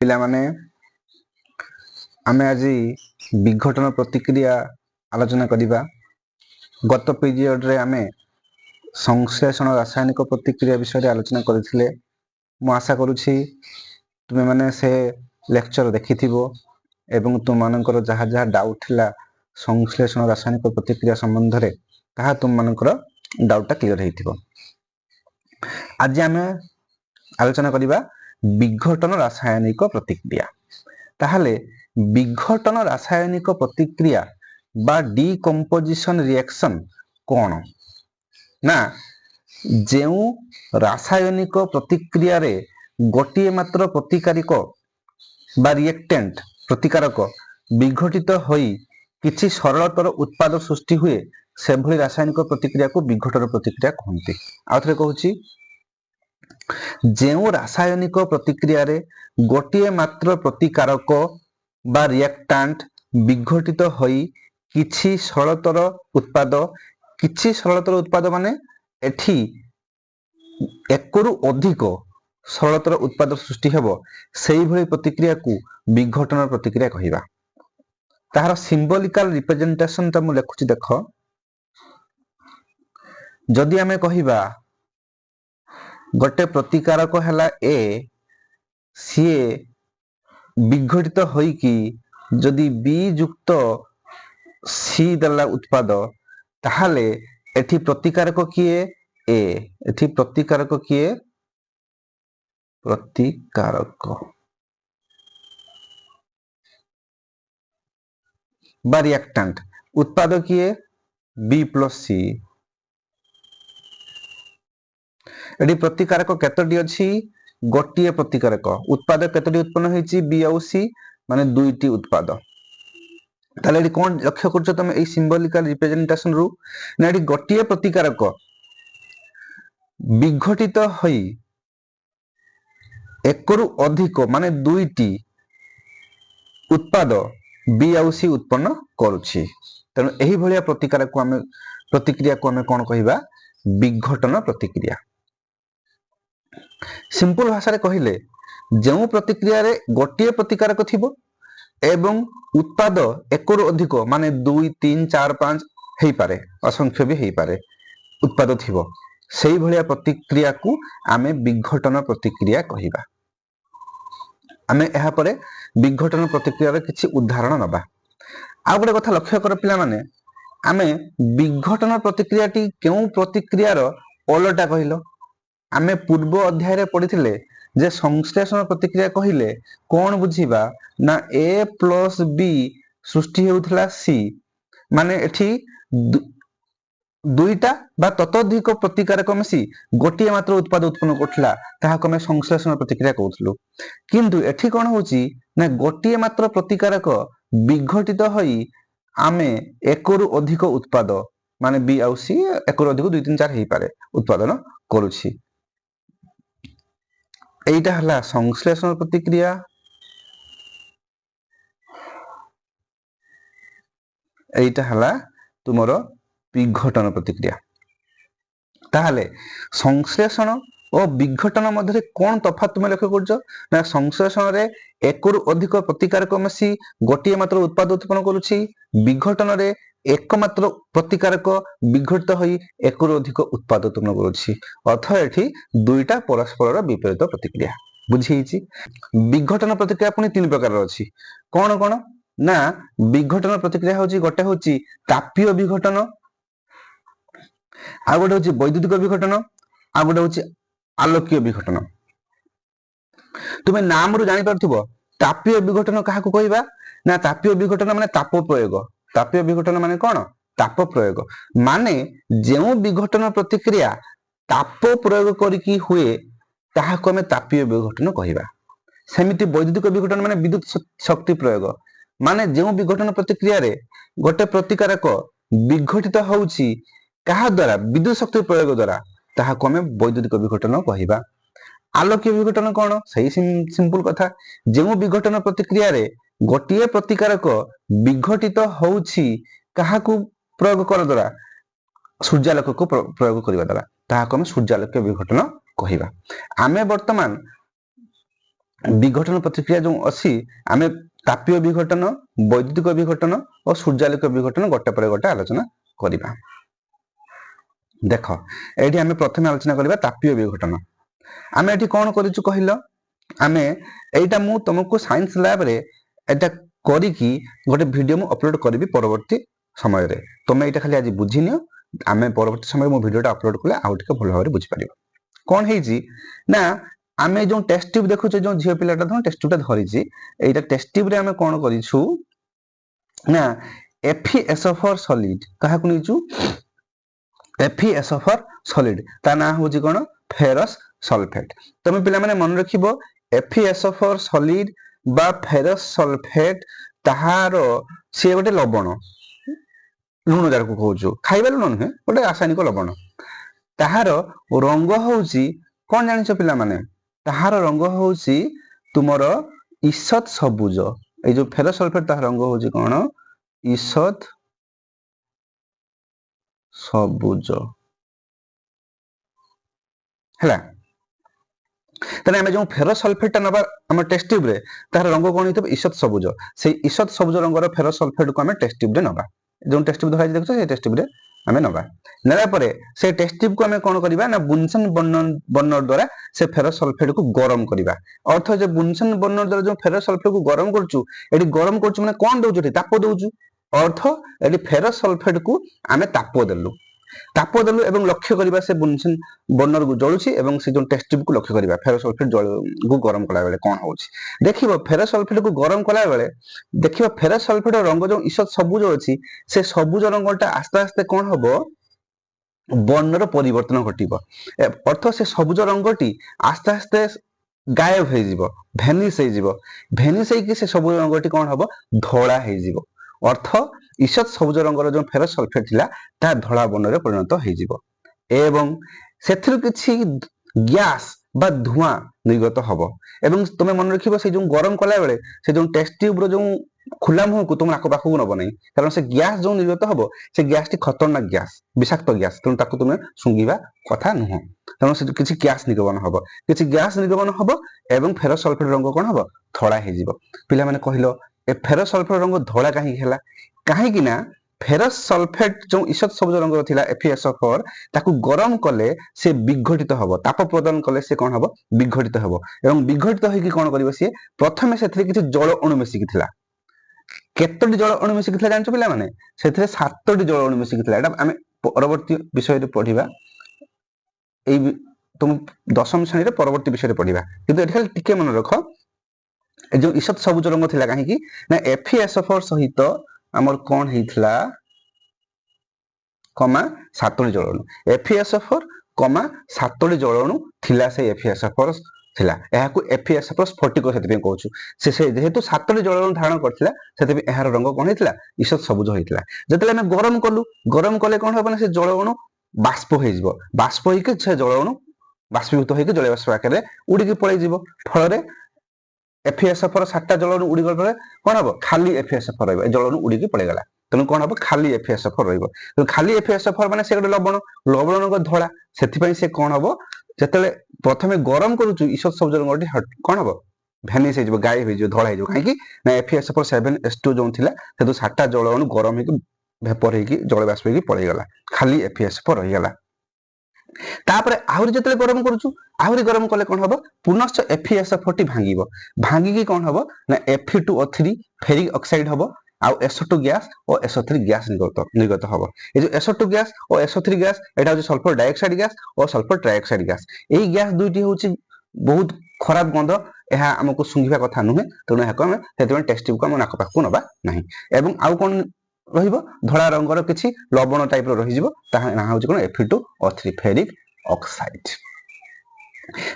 ପିଲାମାନେ ଆମେ ଆଜି ବିଘଟନ ପ୍ରତିକ୍ରିୟା ଆଲୋଚନା କରିବା। ଗତ ପିରିୟଡ଼ରେ ଆମେ ସଂଶ୍ଲେଷଣ ରାସାୟନିକ ପ୍ରତିକ୍ରିୟା ବିଷୟରେ ଆଲୋଚନା କରିଥିଲେ। ମୁଁ ଆଶା କରୁଛି ତୁମେମାନେ ସେ ଲେକ୍ଚର ଦେଖିଥିବ ଏବଂ ତୁମମାନଙ୍କର ଯାହା ଯାହା ଡାଉଟ୍ ଥିଲା ସଂଶ୍ଲେଷଣ ରାସାୟନିକ ପ୍ରତିକ୍ରିୟା ସମ୍ବନ୍ଧରେ ତାହା ତୁମମାନଙ୍କର ଡାଉଟ୍ଟା କ୍ଲିୟର ହେଇଥିବ। ଆଜି ଆମେ ଆଲୋଚନା କରିବା ବିଘଟନ ରାସାୟନିକ ପ୍ରତିକ୍ରିୟା। ତାହେଲେ ବିଘଟନ ରାସାୟନିକ ପ୍ରତିକ୍ରିୟା বা ডিকম্পোজিশন রিঅ্যাকশন কোন না ଯେଉଁ ରାସାୟନିକ ପ୍ରତିକ୍ରିୟାରେ ଗୋଟିଏ ମାତ୍ର ପ୍ରତିକାରକ বা ରିଏକ୍ଟେଣ୍ଟ ପ୍ରତିକାରକ ବିଘଟିତ ହୋଇ କିଛି ସରଳତର ଉତ୍ପାଦ ସୃଷ୍ଟି ହୁଏ ସେଭଳି ରାସାୟନିକ ପ୍ରତିକ୍ରିୟାକୁ ବିଘଟନ ପ୍ରତିକ୍ରିୟା କହନ୍ତି। ଆଉ ଥରେ କହୁଛି, ଯେଉଁ ରାସାୟନିକ ପ୍ରତିକ୍ରିୟାରେ ଗୋଟିଏ ମାତ୍ର ପ୍ରତିକାରକ বা ରିଏକ୍ଟାଣ୍ଟ ବିଘଟିତ ହୋଇ କିଛି ସରଳତର ଉତ୍ପାଦ ମାନେ ଏଠି ଏକରୁ ଅଧିକ ସରଳତର ଉତ୍ପାଦ ସୃଷ୍ଟି ହେବ ସେଇଭଳି ପ୍ରତିକ୍ରିୟାକୁ ବିଘଟନ ପ୍ରତିକ୍ରିୟା କହିବା। ତାହାର ସିମ୍ବଲିକାଲ ରିପ୍ରେଜେଣ୍ଟେସନଟା ମୁଁ ଲେଖୁଛି ଦେଖ। ଯଦି ଆମେ କହିବା ଗୋଟେ ପ୍ରତିକାରକ ହେଲା ଏ, ସିଏ ବିଘଟିତ ହୋଇକି ଯଦି ବି ଯୁକ୍ତ ସି ଦେଲା ଉତ୍ପାଦ, ତାହେଲେ ଏଠି ପ୍ରତିକାରକ କିଏ? ଏ। ଏଠି ପ୍ରତିକାରକ କିଏ? ପ୍ରତିକାରକ বা রিঅ্যাক্টান্ট। উৎপাদ কিଏ? B plus C. এটি ପ୍ରତିକାରକ କେତୋଟି ଅଛି? ଗୋଟିଏ ପ୍ରତିକାରକ। ଉତ୍ପାଦ କେତୋଟି ଉତ୍ପନ୍ନ ହେଇଛି? ବି ଆଉ ସି, ମାନେ ଦୁଇଟି ଉତ୍ପାଦ। ତାହେଲେ ଏଠି କଣ ଲକ୍ଷ୍ୟ କରୁଛ ତମେ ଏଇ ସିମ୍ବଲିକାଲ ରିପ୍ରେଜେଣ୍ଟେସନ ରୁ? ନା ଏଠି ଗୋଟିଏ ପ୍ରତିକାରକ ବିଘଟିତ ହୋଇ एकरु अधिक माने दुईटी उत्पाद बी आउ सी उत्पन्न करुछि। तेणु एही भलिया प्रतिक्रिया को आमे कोन कहिबा? विघटन प्रतिक्रिया। सिंपल भाषा रे कहिले जेउ प्रतिक्रिया रे गोटिए प्रतिकारक थिबो एवं उत्पाद एकरु अधिक माने 2 3 4 5 हेई पारे, असंख्य भी हेई पारे उत्पाद थिबो, सेही भलिया प्रतिक्रिया को आमे विघटन प्रतिक्रिया कहिबा। आमे एहा परे विघटन प्रतिक्रिया रे किछि उदाहरण नबा। आ गोटे कथा लक्ष्य कर पिला माने, आमे विघटन प्रतिक्रिया टी केउ प्रतिक्रिया रो ओलटा कहिलो? आमे पूर्व अध्याय रे पढिथिले जे संश्लेषण प्रतिक्रिया कहिले कोन बुझिबा ना ए प्लस बी सृष्टि हेउथला सी, माने एठी दुईटा बा ततोधिक प्रतिकारक मिसी गोटिए मात्र उत्पाद उत्पन्न करथला, ताहाको आमे संश्लेषण प्रतिक्रिया कहउथलु। किंतु एठी कोन होउची ना गोटिए मात्र प्रतिकारक विघटित होई आमे एकरु अधिक उत्पाद माने बी आउ सी एकरु अधिक 2 3 4 हेई पारे उत्पादन करूची। एइटा हला संश्लेषण प्रतिक्रिया, एइटा हला तुमरो विघटन प्रतिक्रिया। ताहले संश्लेषण और विघटन मध्य कौन तफात तुम लक्ष्य करछ ना? संश्लेषण रे एकरु अधिक प्रतिकारक मिसी गोटिए मात्र उत्पाद उत्पन्न करूची, विघटन रे एक मात्र प्रतिकारक विघटित होई एकरु अधिक उत्पाद उत्पन्न करूची। अर्थ एठी दुईटा परस्पर विपरीत प्रतिक्रिया। बुझीची? विघटन प्रतिक्रिया पुनी तीन प्रकार अछि। कोन कोन ना विघटन प्रतिक्रिया होची, गोटे होची तापीय विघटन, आ गोटे होची वैद्युतिक विघटन, आ गोटे होची आलोकीय विघटन। तुमे नाम रु जानि परथुबो तापीय विघटन काहाकू कहिबा ना? तापीय विघटन माने ताप प्रयोग। तापीय विघटन माने कोन? ताप प्रयोग। माने जेउ विघटन प्रतिक्रिया ताप प्रयोग करिकी हुए ताहाको हमें तापीय विघटन कहिबा। सेमिति वैद्युतिक विघटन माने विद्युत शक्ति प्रयोग। माने जेउ विघटन प्रतिक्रिया रे गोटे प्रतिकारक विघटित होउची काहा द्वारा? विद्युत शक्ति प्रयोग द्वारा, ताहाको हमें वैद्युतिक विघटन कहिबा। आलोकीय विघटन कोन? सही सिंपल कथा, जेउ विघटन प्रतिक्रिया रे गोटिए प्रतिकारक विघटित होउची काहाकू प्रयोग कर द्वारा? सूर्यालोक को प्रयोग करिवा द्वारा, ताहाको हमें सूर्यालोकीय विघटन कहिबा। आमे वर्तमान विघटन प्रतिक्रिया जो अच्छी आम तापीय विघटन वैद्युतिक विघटन और सूर्यालोक विघटन गोटे पर गोटे आलोचना करवा। देख ये आम प्रथम आलोचना करवा तापीय विघटन। आम ये कौन करूँ कहल आम एटा मु तुमको साइंस लैब रे एटा करिकी गोटे वीडियो मु अपलोड करी परवर्ती समय रे तुम एटा खाली आज बुझी नियो आम परवर्ती समय मो वीडियोटा अपलोड कले आउ टिके भल भाव बुझी पारिबो। कौन हेजी ना आमे जो टेस्ट ट्यूब देखुचे जो झियो पिलाटा धन टेस्ट ट्यूबटा धरिची एटा टेस्ट ट्यूब रे आमे कोन करिछु ना FeSO4 सॉलिड कहा को नीचु FeSO4 सॉलिड ता ना होची कोन फेरस सल्फेट। तुम पिला माने मन रखिबो FeSO4 सॉलिड बा फेरस सल्फेट ताहारो से गोटे लवण लुण जार को कहूछु खाइबा लुण नुहे गोटे रासायनिक लवण ताहारो रंग होउची कोन जानिछ पिला माने ताहार रंग होउची तुमर ईषद सबुज ए जो फेरस सल्फेट ताहार रंग होउची कोन ईषद सबुज हैला। तने आमे जो फेरस सल्फेट ता नबा हम टेस्ट ट्यूब रे ताहार रंग कोन हितबे ईषद सबुज से ईषद सबुज रंगर फेरस सल्फेट को आमे टेस्ट ट्यूब रे नबा जो टेस्ट ट्यूब धराई देखछो से टेस्ट ट्यूब रे आमे नबा नेला परे से टेस्ट ट्यूब को आमे कोन करबा ना बुनसन बर्नर द्वारा से फेरस सल्फेट को गरम करबा। अर्थ जे बुनसन बर्नर द्वारा जो फेरस सल्फेट को गरम करछु एडी गरम करछु माने कोन दउछु एटी ताप दउछु अर्थ एटी फेरस सल्फेट को आमे ताप देलु एवं लक्ष्य करबा से बुनसन बर्नर को जळुछि एवं से जो टेस्ट ट्यूब को लक्ष्य करबा फेरस सल्फेट को गरम कला बेले कोन होउछि देखिबो फेरस सल्फेट को गरम कला बेले देखिबो फेरस सल्फेट रंग जो ईषद सबुज अछि से सबुज रंगटा आस्ते आस्ते कोन हबो वर्णर परिवर्तन घटिबो अर्थ से सबुज रंगटी आस्ते आस्ते गायब हो जिवो भेनिश हो जिवो भेनिश होइकी से सबुज रंगटी कोन हबो धोळा हो जिवो अर्थ ईषद सबुज रंगर जो फेरस सल्फेट थिला ता धोळा वर्णरे परिणत हो जिवो एवं सेथिरु किछि गैस बा धुआं निर्गत हबो एवं तुमे मन रखिबो से जो गरम कला बेले से जो टेस्ट ट्यूब रो जो खुला मुह को तुम आको पाखु नब नहीं कारण से गैस जो निर्गत हबो से गैस टी खतरनाक गैस विषाक्त गैस तेणु ताकू तुम सुंघिबा कथा नुह तेणु से किछि गैस निर्गमन हबो किछि गैस निर्गमन हबो एवं फेरस सल्फेट रंग कोन हबो धोळा हे जिवो। पिला माने कहिलो ए फेरस सल्फेट रंग धोळा काहे हैला काहे कि ना फेरस सल्फेट जो ईषद सबुज रंग थिला FeSO4 ताकू गरम कले से विघटित हबो ताप प्रदान कले से कोन हबो विघटित हबो एवं विघटित होइकी कोन करिवो से प्रथमे सेथि किछि जल अणु मिसिकी थिला केतोटी जल अणु मिसिकी थिला जानचो पिला माने सेथिरे 7टी जल अणु मिसिकी थिला एटा आमे परवर्ती विषय रे पढिबा एई तुम दशम श्रेणी रे परवर्ती विषय रे पढिबा किंतु एठी खाली टिके मन रख ए जो ईषद सबुज रंग थिला काहे कि ना FeSO4 सहित हमर कोन हेइथला कमा 7टी जल अणु FeSO4 कमा 7टी जल अणु थिला से FeSO4 थिला एहाकू FeSO4 स्फटिक सेति पे कहूछु से जेहेतु 7टी जल अणु धारण करथिला सेति पे एहार रंग कोन हेइथला ईषद सबुज होइथला जतले हम गरम कले कोन होबा ना से जल अणु बाष्प होई जिवो बाष्प होइके से जल अणु बाष्पीभूत होइके जल बाष्प आकार रे उडीकी पळै जिवो फळ रे FeSO4 7टा जल अणु उडी गले कोन हबो खाली FeSO4 रहइबो जल अणु उडीकी पळै गला तेनु कोन हबो खाली FeSO4 रहइबो तो खाली FeSO4 माने से गोटे लवण रंग धोळा सेति पई से कोन हबो जतले प्रथमे गरम करूछु ईषद सबुज रंगटी कोन हबो भेनिश हे जिवो गायब हे जिवो धोळा हे जिवो काहे कि ना FeSO4 7s2 जो थिला सेतु 7टा जल अणु गरम हेकि वेपर हेकि जल बाष्प हेकि पळै गला खाली FeSO4 रहि गला तापरे आहुरी जतले गरम करूछु आहुरी गरम कले कोन हबो पुनश्च FeSO4 टी भांगी की कोन हबो ना Fe2O3 फेरिक ऑक्साइड हबो आ SO2 गैस और SO3 गैस निर्गत हबो ए जो SO2 गैस और SO3 गैस एटा हो सल्फर डाइऑक्साइड गैस और सल्फर ट्राइऑक्साइड गैस एही गैस दुईटी होची बहुत खराब गंध एहा हमकु सुंघिबा कथा नुहे तेणु एहा हम सेतमे टेस्ट ट्यूब को हम नाक पाखु नबा नाही एवं आउ कोन रहिबो धळा रंगर किछि लवण टाइप रो रहि जिवो ताहा ना होची कोन Fe2O3 फेरिक ऑक्साइड।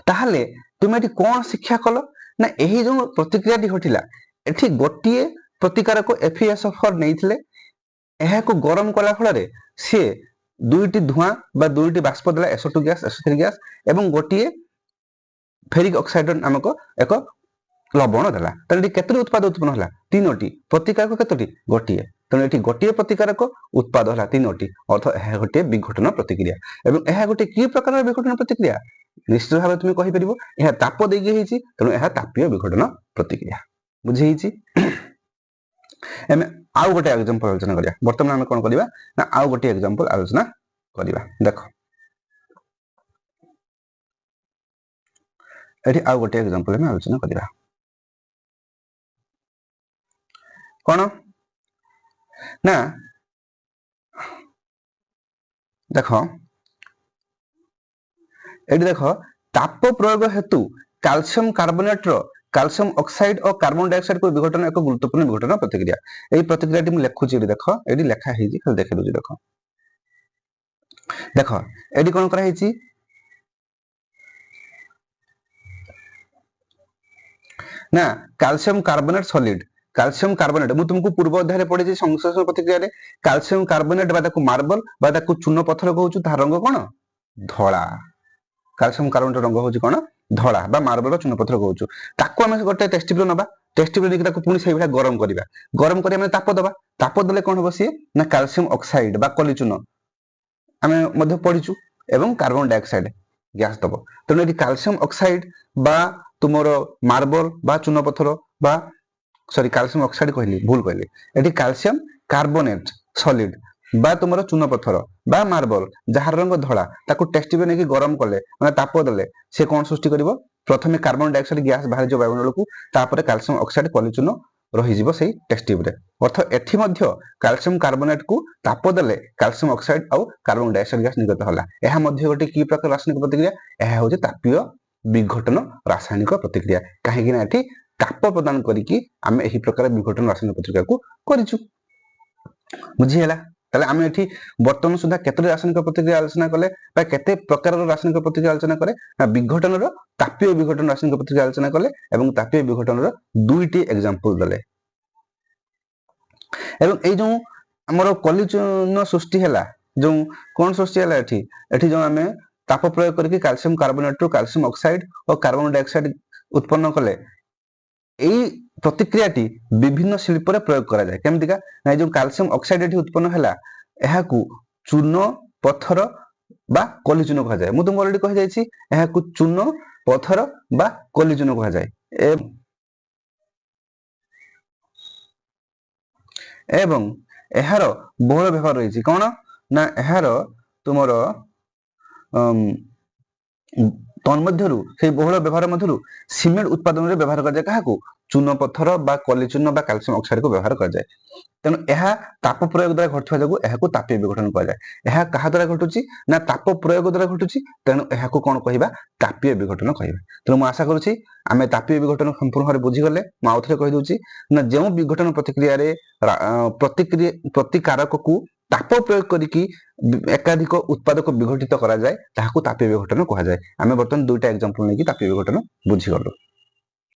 ताहाले तुमे एटी कोन शिक्षा कलो ना एही जो प्रतिक्रियाटी घटिला एठी गोटिए प्रतिकारक FeSO4 नेइथिले एहाको गरम कला फल रे से दुईटी धुआं बा दुईटी बाष्प देला SO2 गैस SO3 गैस एवं गोटिए फेरिक ऑक्साइड नामक एक ଲବଣ ଦେଲା ତାହେଲେ ଏଠି କେତୋଟି ଉତ୍ପାଦ ଉତ୍ପନ୍ନ ହେଲା 3ଟି ପ୍ରତିକାରକ କେତୋଟି ଗୋଟିଏ ତେଣୁ ଏଠି ଗୋଟିଏ ପ୍ରତିକାରକ ଉତ୍ପାଦ ହେଲା 3ଟି ଅର୍ଥ ଏହା ଗୋଟିଏ ବିଘଟନ ପ୍ରତିକ୍ରିୟା ଏବଂ ଏହା ଗୋଟିଏ କି ପ୍ରକାର ବିଘଟନ ପ୍ରତିକ୍ରିୟା ନିଶ୍ଚିତ ଭାବରେ ତୁମେ କହିପାରିବ ଏହା ତାପ ଦେଇକି ହେଇଛି ତେଣୁ ଏହା ତାପୀୟ ବିଘଟନ ପ୍ରତିକ୍ରିୟା ବୁଝି ହେଇଛି ଆମେ ଆଉ ଗୋଟେ एग्जांपल आलोचना करिया वर्तमान हम कोन करिया ना आउ गोटे एग्जांपल आलोचना करिया देखो एठी आउ गोटे एग्जांपल हम आलोचना करिया कोन ना देखो एठी देखो ताप प्रयोग हेतु कैल्शियम कार्बोनेट रो कैल्शियम ऑक्साइड और कार्बन डाइऑक्साइड को विघटन एक गुरुत्वपूर्ण विघटन प्रतिक्रिया एही प्रतिक्रियाटी मु लेखुची देखो एठी लेखा हेजी खाली देखि दोजी देखो देखो एठी कोन करा हेची ना calcium carbonate solid calcium carbonate मु तुमको पूर्व अध्याय रे पढी जे संश्लेषण प्रतिक्रिया रे कैल्शियम कार्बोनेट बा ताकू मार्बल बा ताकू चून पत्थर कहउछु था रंग कोन धोला कैल्शियम कार्बोनेट रंग होची कोन धोला बा मार्बल चून पत्थर कहउछु ताकू हम गोटे टेस्ट ट्यूब नबा टेस्ट ट्यूब लेके ताकू पुनी सेही भला गरम करी हम ताप देले कोन होबो सी ना कैल्शियम ऑक्साइड बा कली चून हम मध्य पढिचु एवं कार्बन डाइऑक्साइड गैस दबो तने एटी कैल्शियम ऑक्साइड बा तुमरो मार्बल बा चून पत्थर बा सॉरी कैल्शियम ऑक्साइड कहली भूल कहली एटी कैल्शियम कार्बोनेट सॉलिड बा तुमरो चून पत्थर बा मार्बल जहार रंग धड़ा ताकू टेस्ट ट्यूब नेकी गरम कले माने ताप देले से कोन सृष्टि करिवो प्रथमे कार्बन डाइऑक्साइड गैस बाहर जो वायुमंडल को तापर कैल्शियम ऑक्साइड कलिचून रही जीवो सेही टेस्ट ट्यूब रे अर्थ एठी मध्य कैल्शियम कार्बोनेट को ताप देले कैल्शियम ऑक्साइड और कार्बन डाइऑक्साइड गैस निर्गत होला एहा मध्य गोटे की प्रकार रासायनिक प्रतिक्रिया एहा होजे तापीय विघटन रासायनिक प्रतिक्रिया काहे कि ना एठी ताप प्रदान करिकी आमे एही प्रकार विघटन रासायनिक प्रतिक्रिया को करिछु बुझी हैला ताले आमे एठी वर्तमान सुधा केते रासायनिक प्रतिक्रिया आलोचना कले बा केते प्रकार रासायनिक प्रतिक्रिया आलोचना करे ना विघटन रो तापीय विघटन रासायनिक प्रतिक्रिया आलोचना कले एवं तापीय विघटन रो दुईटी एग्जांपल दले एवं ए जो हमरो कलिचून सृष्टि हैला जो कोन सृष्टि हैला एठी जो आमे ताप प्रयोग करके कैल्शियम कार्बोनेट रो कैल्शियम ऑक्साइड और कार्बन डाइऑक्साइड उत्पन्न कले एई प्रतिक्रियाटी विभिन्न शिल्प रे प्रयोग करा जाय केमतिका नै जो कैल्शियम ऑक्साइड एठी उत्पन्न हैला एहाकू चून पत्थर बा कली चून कहा जाय मु तुम ऑलरेडी कहि जायछि एहाकू चून पत्थर बा कली चून कहा जाय एवं एहार बहुल व्यवहार रहिछि कोन ना एहार तुमरो तन्मध्यरु से बहुल व्यवहार मध्यरु सीमेंट उत्पादन रे व्यवहार कर जाय काहाकू चून पत्थर बा कली चून बा कैल्शियम ऑक्साइड को व्यवहार कर जाय तेनु एहा ताप प्रयोग द्वारा घटुवा जागु एहाकू तापीय विघटन कहा जाय एहा कहा द्वारा घटुची ना ताप प्रयोग द्वारा घटुची तेनु एहाकू कोन कहिबा तापीय विघटन कहिबा तेनु म आशा करूची आमे तापीय विघटन संपूर्ण भाबे बुझी गले म आउथरे कहि दोची ना जेउ विघटन प्रतिक्रिया रे प्रतिकारक को ताप प्रयोग करिकी एकाधिक उत्पादक विघटित करा जाय ताहाकू तापीय विघटन कहा जाय आमे बर्तन दुईटा एग्जांपल नेकी तापीय विघटन बुझी गलो।